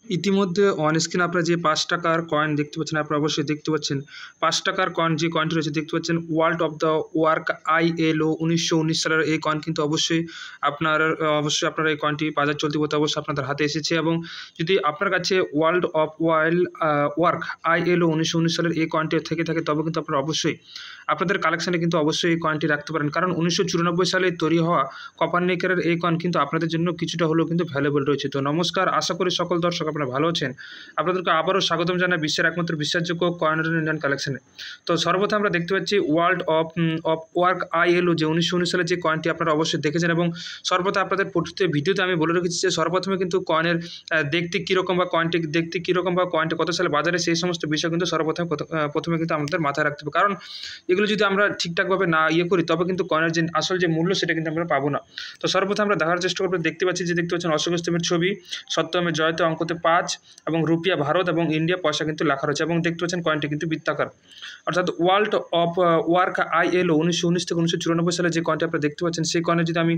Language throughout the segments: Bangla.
ইতিমধ্যে অন স্ক্রিন আপনারা যে ৫ টাকার কয়েন দেখতে পাচ্ছেন, আপনারা অবশ্যই দেখতে পাচ্ছেন ৫ টাকার কয়েন যে কয়েনটি রয়েছে দেখতে পাচ্ছেন world of the work ILO ১৯১৯ সালের এই কয়েন কিন্তু অবশ্যই আপনারা এই কয়েনটি বাজার চলতি বলতে অবশ্যই আপনাদের হাতে এসেছে। এবং যদি আপনার কাছে ওয়ার্ল্ড অফ ওয়ার্ক ILO ১৯১৯ সালের এই কয়েনটি থেকে থাকে তবে কিন্তু আপনারা অবশ্যই আপনাদের কালেকশানে কিন্তু অবশ্যই এই কয়েনটি রাখতে পারেন, কারণ ১৯৯৪ সালে তৈরি হওয়া কপারনিকাসের এই কয়েন কিন্তু আপনাদের জন্য কিছুটা হলেও কিন্তু ভ্যালুয়েবল রয়েছে। তো নমস্কার, আশা করি সকল দর্শক আপনারা ভালো আছেন। আপনাদেরকে আবারও স্বাগতম জানাই বিশ্বের একমাত্র বিশ্বাসযোগ্য কয়েন ইন্ডিয়ান কালেকশনে। তো সর্বপ্রথম আমরা দেখতে পাচ্ছি ওয়ার্ল্ড অফ ওয়ার্ক ILO যে ১৯১৯ সালের যে কয়েনটি আপনারা অবশ্যই দেখেছেন, এবং সর্বপ্রথম আপনাদের ভিডিওতে আমি বলে রেখেছি যে সর্বপ্রথমে কিন্তু কয়েনের দেখতে কীরকম বা কয়েনটি দেখতে কীরকম বা কয়েনটি কত সালে বাজারে সেই সমস্ত বিষয় কিন্তু প্রথমে কিন্তু আমাদের মাথায় রাখতে হবে, কারণ এগুলো যদি আমরা ঠিকঠাকভাবে না করি তবে কিন্তু কয়েনের যে আসল যে মূল্য সেটা কিন্তু আমরা পাবো না। তো সর্বপ্রথম আমরা দেখার চেষ্টা করবো, দেখতে পাচ্ছেন অশোক স্তম্ভের ছবি, সত্যমের জয়তে অঙ্কতে ৫ এবং রুপিয়া ভারত এবং ইন্ডিয়া পয়সা কিন্তু লেখা রয়েছে, এবং দেখতে পাচ্ছেন কয়েনটি কিন্তু বৃত্তাকার। অর্থাৎ ওয়ার্ল্ড অফ ওয়ার্ক ILO ১৯১৯ থেকে ১৯৯৪ সালে যে কয়েনটি আপনারা দেখতে পাচ্ছেন সেই কয়েনের যদি আমি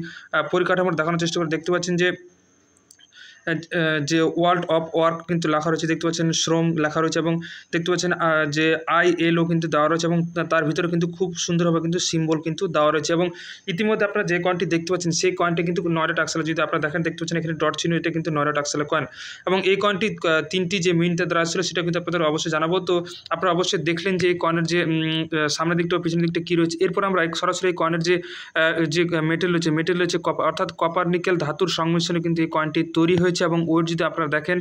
পরিকাঠামো দেখানোর চেষ্টা করি, দেখতে পাচ্ছেন যে ওয়ার্ল্ড অফ ওয়ার্ক কিন্তু লেখা রয়েছে, দেখতে পাচ্ছেন শ্রম লেখা রয়েছে, এবং দেখতে পাচ্ছেন যে ILO কিন্তু দেওয়া রয়েছে, এবং তার ভিতরে কিন্তু খুব সুন্দরভাবে কিন্তু সিম্বল কিন্তু দেওয়া রয়েছে। এবং ইতিমধ্যে আপনারা যে কয়েনটি দেখতে পাচ্ছেন সেই কয়েনটি কিন্তু নয়ডা টাক্সালে, যদি আপনারা দেখেন দেখতে পাচ্ছেন এখানে ডট চিহ্ন, এটা কিন্তু নয়ডা টাক্সালের কয়েন। এবং এই কয়েনটি ৩টি যে মিনিটের দ্বারা ছিল সেটা কিন্তু আপনাদের অবশ্যই জানাবো। তো আপনারা অবশ্যই দেখলেন যে এই কয়েনের যে সামনের দিকটা ও পিছনের দিকটা কী রয়েছে। এরপর আমরা সরাসরি এই কয়েনের যে মেটেল রয়েছে কপার, অর্থাৎ কপার নিকেল ধাতুর সংমিশ্রণে কিন্তু এই কয়েনটি তৈরি হয়েছে। এবং ওয়েট যদি আপনারা দেখেন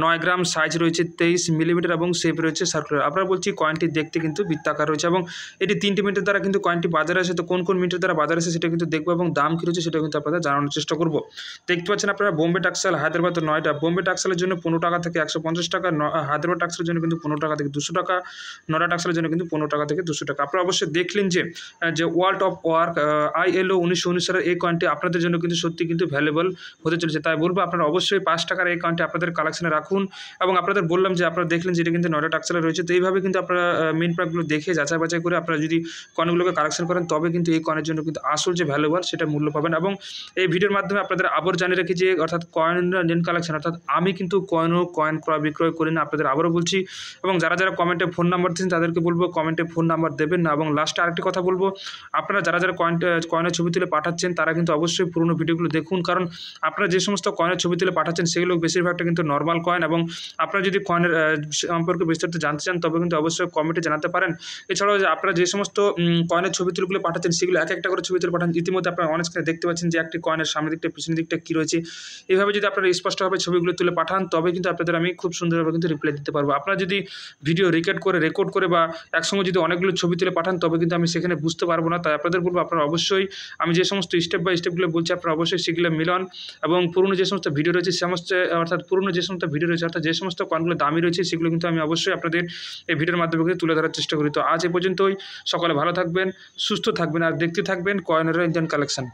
৯ গ্রাম, সাইজ রয়েছে ২৩ মিলিমিটার এবং শেপ রয়েছে সার্কুলার। আপনারা বলছি কয়েনটি দেখতে কিন্তু বৃত্তাকার রয়েছে, এবং এটি ৩টি মিনিটের দ্বারা কিন্তু কয়েনটি বাজারে আসে। তো কোন মিনিটের দ্বারা বাজারে আসে সেটা কিন্তু দেখবো, এবং দাম কী রয়েছে সেটা কিন্তু আপনাদের জানানোর চেষ্টা করবো। দেখতে পাচ্ছেন আপনারা বোম্বে টাক্সাল, হায়দ্রাবাদ, নয়ডা। বোম্বে টাক্সালের জন্য ১৫ টাকা থেকে ১৫০ টাকা, হায়দ্রাবাদ টাক্সালের জন্য কিন্তু ১৫ টাকা থেকে ২০০ টাকা, নয়ডা টাক্সালের জন্য কিন্তু ১৫ টাকা থেকে ২০০ টাকা। আপনারা অবশ্যই দেখলেন যে ওয়ার্ল্ড অফ ওয়ার্ক ILO ১৯১৯ সালের এই কয়েনটি আপনাদের জন্য কিন্তু সত্যি কিন্তু ভ্যালুয়েবল হতে চলেছে। তাই বলবো আপনারা অবশ্যই ৫ টাকার এই কয়েনটি আপনাদের কালেকশনে রাখুন। এবং আপনাদের বললাম যে আপনারা দেখলেন যে এটা কিন্তু নয়ডা টাক্সালে রয়েছে। তো এইভাবে কিন্তু আপনারা মেন প্যাকগুলো দেখে যাচাই বাছাই করে আপনারা যদি কয়েনগুলোকে কালেকশন করেন তবে কিন্তু এই কয়েনের জন্য কিন্তু আসল যে ভ্যালুয়েবল সেটা মূল্য পাবেন। এবং এই ভিডিওর মাধ্যমে আপনাদের আবার জানিয়ে রাখি যে অর্থাৎ কয়েন ইন্ডিয়ান কালেকশন, অর্থাৎ আমি কিন্তু কয়েন ক্রয় বিক্রয় করি না, আপনাদের আবারও বলছি। এবং যারা কমেন্টে ফোন নাম্বার দিচ্ছেন তাদেরকে বলবো কমেন্টে ফোন নাম্বার দেবেন না। এবং লাস্টে আরেকটি কথা বলবো, আপনারা যারা কয়েনের ছবি তুলে পাঠাচ্ছেন তারা কিন্তু অবশ্যই পুরোনো ভিডিওগুলো দেখুন, কারণ আপনারা যে সমস্ত কয়েনের ছবি তুলে পাঠাচ্ছেন সেগুলো বেশিরভাগটা কিন্তু নর্মাল কয়েন। এবং আপনারা যদি কয়েনের সম্পর্কে বিস্তারিত জানতে চান তবে কিন্তু অবশ্যই কমেন্টে জানাতে পারেন। এছাড়াও আপনারা যে সমস্ত কয়েনের ছবি তুলেগুলো পাঠাচ্ছেন সেগুলো একটা করে ছবি তুলে পাঠান। ইতিমধ্যে আপনারা অন স্ক্রিনে দেখতে পাচ্ছেন যে একটি কয়েনের সামনের দিকটা পিছনের দিকটা কী রয়েছে। এইভাবে যদি আপনারা স্পষ্টভাবে ছবিগুলো তুলে পাঠান তবে কিন্তু আপনাদের আমি খুব সুন্দরভাবে কিন্তু রিপ্লাই দিতে পারবো। আপনারা যদি ভিডিও রেকর্ড করে বা একসঙ্গে যদি অনেকগুলো ছবি তুলে পাঠান তবে কিন্তু আমি সেখানে বুঝতে পারবো না। তাই আপনাদের বলবো আপনারা অবশ্যই আমি যে সমস্ত স্টেপ বাই স্টেপগুলো বলছি আপনারা অবশ্যই সেগুলো মিলান। এবং পুরনো যে সমস্ত ভিডিও রয়েছে অর্থাৎ যে সমস্ত কয়েনগুলো দামি রয়েছে সেগুলো কিন্তু আমি অবশ্যই আপনাদের এই ভিডিওর মাধ্যমে কিন্তু তুলে ধরার চেষ্টা করি। তো আজ এ পর্যন্তই। সকলে ভালো থাকবেন, সুস্থ থাকবেন, আর দেখতে থাকবেন কয়েন ইন্ডিয়ান কালেকশন।